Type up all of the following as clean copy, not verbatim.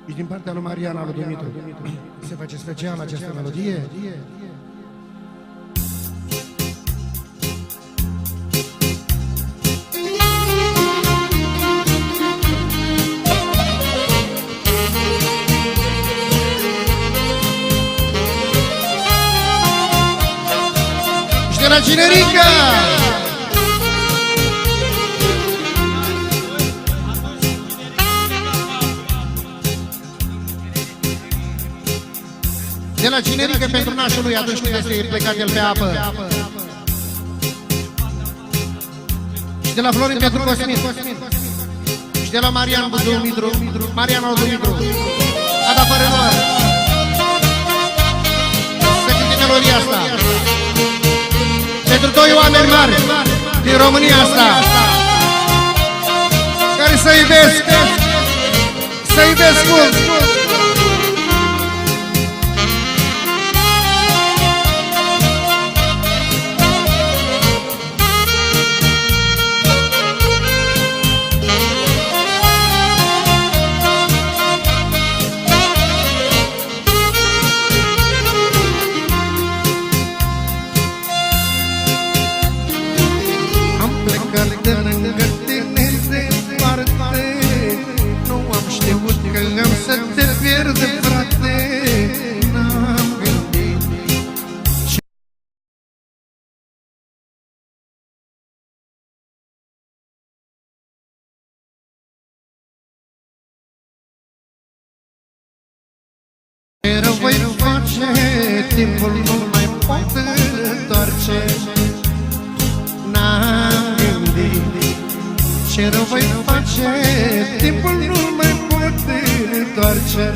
Și din partea lui Mariana, lui Dumitru, se face special această melodie. Și de la Cinerica! De la Cinerică pentru nașul lui atunci când este plecat el pe apă. Și de la Florin pentru Cosmin. Și de la Marian Dumitru, Mariana Dumitru. A dat fără număr. Să cânte melodia asta. Pentru doi oameni mari din România asta, care să iubesc, să iubesc mult. Ce voi face, timpul nu mai poate întoarce. N-am gândit. Ce voi face, timpul nu mai poate întoarce.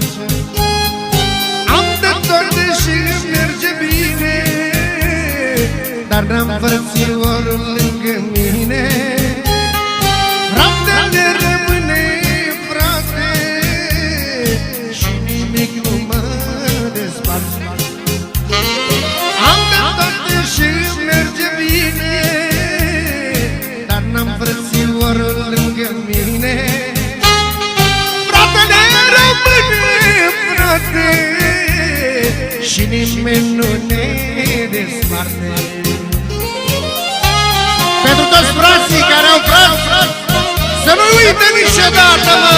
Am de toate și merge bine, dar n-am frățiorul lângă mine. Fratele rămâne frate și nimic nu mă desparte. Am de toate și merge bine, dar n-am frățiorul lângă mine. Fratele rămâne frate și nimeni nu ne desparte. Pentru toți frații care au frați, să nu uite niciodată, mă!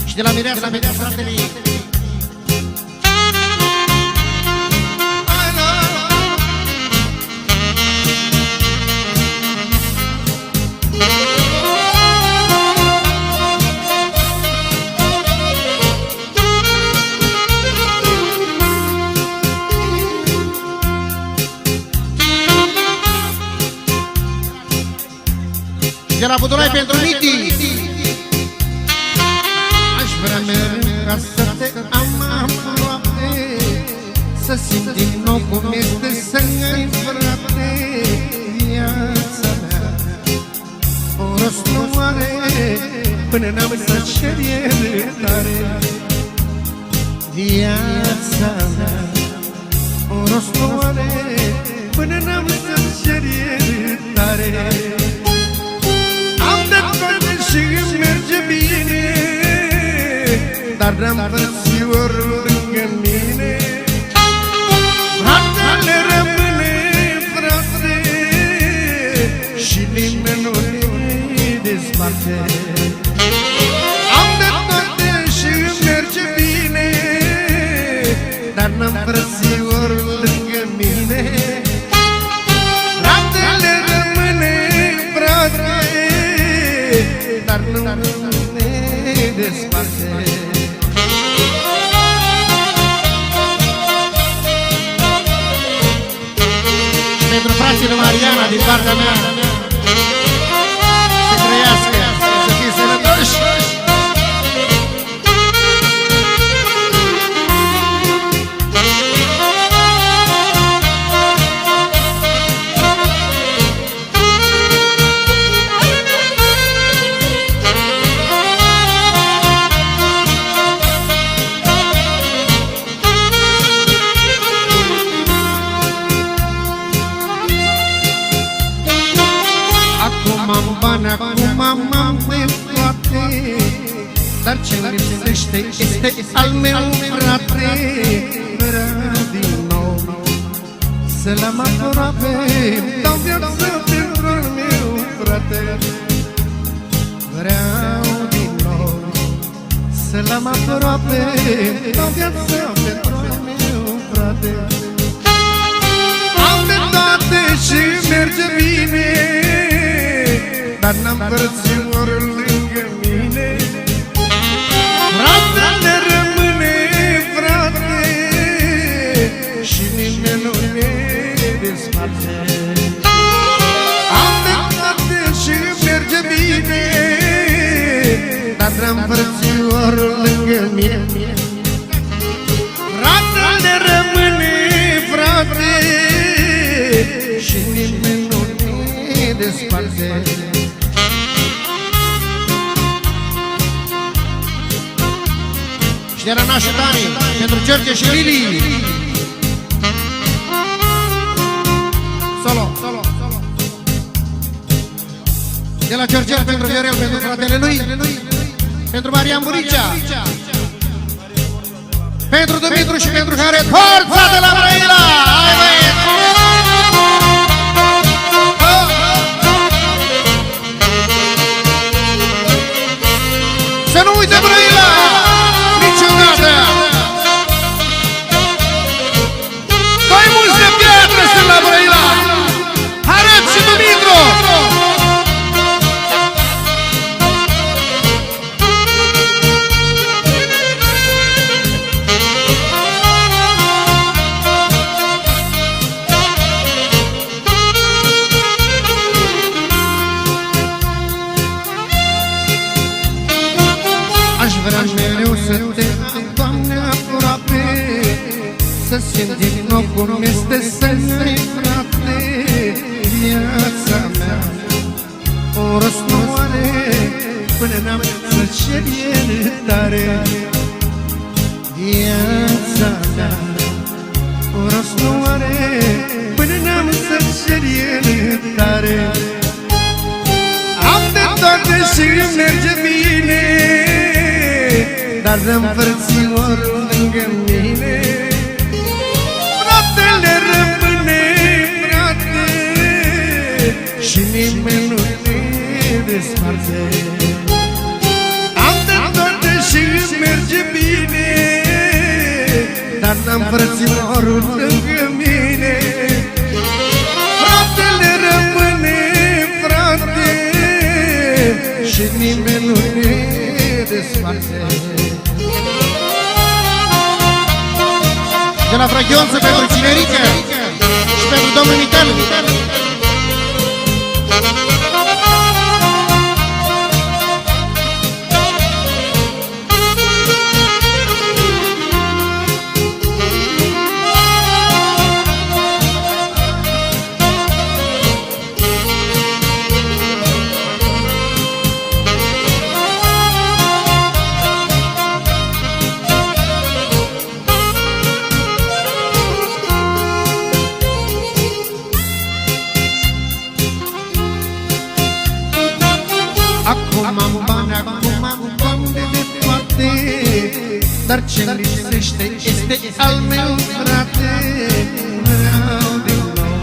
Și de la Mireasa, fratele ei. De la Budunai pentru Miti. Aș vrea mereu ca să te am aproape, să simt din nou cum este să ai frate. Viața mea o rost nu are până n-am să cer iertare. Viața mea o rost nu are până n-am să cer iertare. Și îmi merge bine, dar n-am frățiorul lângă mine. Fratele rămâne frate și nimeni nu ne desparte. Am de toate și îmi merge bine, dar n-am frățiorul lângă mine. Fratele rămâne frate, dar nu ne desparte. Pentru frații lui Mariana din partea mea, să trăiască, să fie sănătoși. ce-mi lipsește este al meu frate. Vreau din nou să-l am aproape, dau viața pentru al meu frate. Vreau din nou să-l am aproape, dau viața pentru al meu frate. Am de toate și merge bine, dar n-am frățior lângă mine. Fratele rămâne frate și nimeni nu ne desparte. Am de toate și merge bine, dar n-am frățior lângă mine. Fratele rămâne frate și nimeni nu ne desparte. Și de la nașul Dani, pentru George și Lili. Solo. De la Georgian pentru Viorel, pentru fratele lui, pentru Marian Buricea, pentru Dumitru și pentru Haret. Forța de la Brăila! Hai băieți! Să nu uite Brăila! Niciodată! Doi mulți de piatră sunt la Brăila! Haret și Dumitru! Aș vrea mereu să te am, Doamne, aproape, să simt din nou cum este să ne-ai, frate. Viața mea o rost nu are până n-am să-ți cer iertare. Viața mea o rost nu are până n-am să-ți cer iertare. Am de toate și merge bine, dar n-am frățior lângă mine. Fratele rămâne frate și nimeni nu ne desparte. Am de toate și merge bine, dar n-am frățior lângă mine. Fratele rămâne frate și nimeni nu ne desparte. De la Frăghionță pentru Cinerică și pentru domnul Mitel. Acum am bani, acum am Doamne de toate, dar ce-mi lipsește este al meu frate. Vreau din nou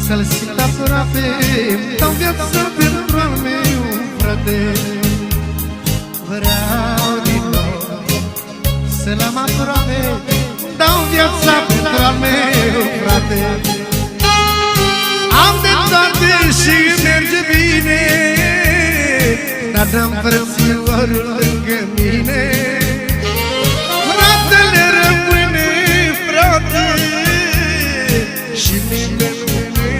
să-l simt aproape, dau viața pentru al meu frate. Vreau din nou să-l am aproape, dau viața pentru al meu frate. Am de toate și merge bine, dar n-am frățior lângă mine. Fratele rămâne frate și nimeni nu ne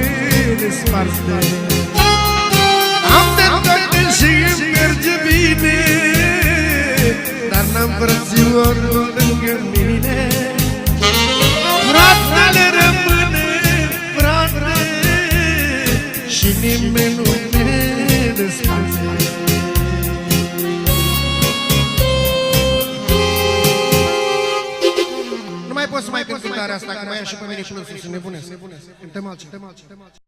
desparte. Am de toate și merge bine, dar n-am frățior lângă mine. Fratele rămâne frate și nimeni nu ne desparte. Nu mai pot să mai cânt cântarea asta, că mai ia și pe mine și plânsul, sunt nebunesc. Cântăm altceva.